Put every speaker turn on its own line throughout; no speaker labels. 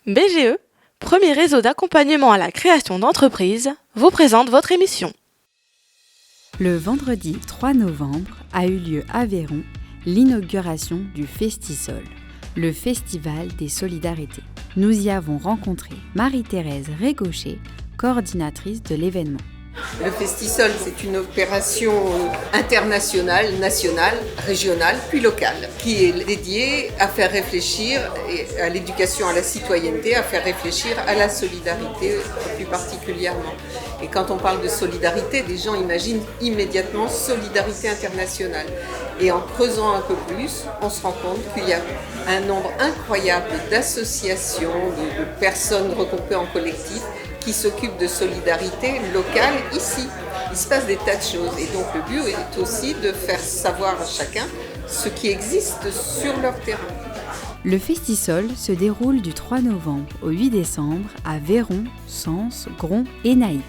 BGE, premier réseau d'accompagnement à la création d'entreprises, vous présente votre émission.
Le vendredi 3 novembre a eu lieu à Véron l'inauguration du Festisol, le Festival des Solidarités. Nous y avons rencontré Marie-Thérèse Régaucher, coordinatrice de l'événement.
Le Festisol, c'est une opération internationale, nationale, régionale, puis locale, qui est dédiée à faire réfléchir à l'éducation à la citoyenneté, à faire réfléchir à la solidarité plus particulièrement. Et quand on parle de solidarité, les gens imaginent immédiatement solidarité internationale. Et en creusant un peu plus, on se rend compte qu'il y a un nombre incroyable d'associations, de personnes regroupées en collectif, qui s'occupent de solidarité locale ici. Il se passe des tas de choses et donc le but est aussi de faire savoir à chacun ce qui existe sur leur terrain.
Le Festisol se déroule du 3 novembre au 8 décembre à Véron, Sens, Gron et Naï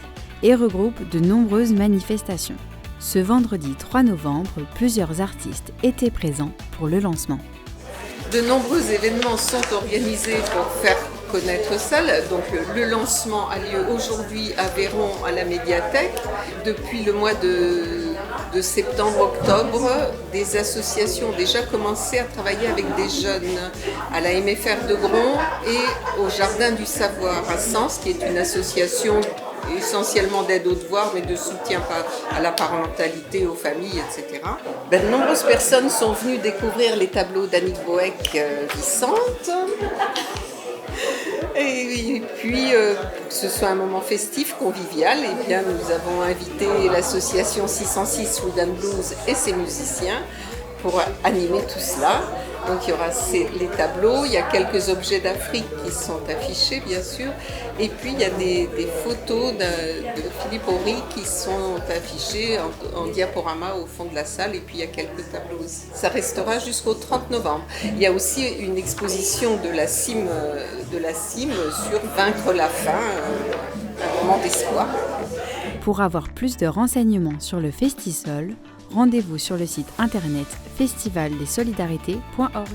et regroupe de nombreuses manifestations. Ce vendredi 3 novembre, plusieurs artistes étaient présents pour le lancement.
De nombreux événements sont organisés pour faire connaître ça. Donc le lancement a lieu aujourd'hui à Véron à la médiathèque. Depuis le mois de septembre-octobre, des associations ont déjà commencé à travailler avec des jeunes à la MFR de Gron et au Jardin du Savoir à Sens, qui est une association essentiellement d'aide aux devoirs, mais de soutien à la parentalité, aux familles, etc. De nombreuses personnes sont venues découvrir les tableaux d'Annick Boeck-Vicente. Et puis, pour que ce soit un moment festif, convivial, eh bien, nous avons invité l'association 606 Rhythm Blues et ses musiciens pour animer tout cela. Donc il y aura les tableaux, il y a quelques objets d'Afrique qui sont affichés bien sûr, et puis il y a des photos de Philippe Horry qui sont affichées en diaporama au fond de la salle, et puis il y a quelques tableaux aussi. Ça restera jusqu'au 30 novembre. Il y a aussi une exposition de la cime sur Vaincre la faim, un moment d'espoir.
Pour avoir plus de renseignements sur le Festisol, rendez-vous sur le site internet festivaldesolidarités.org.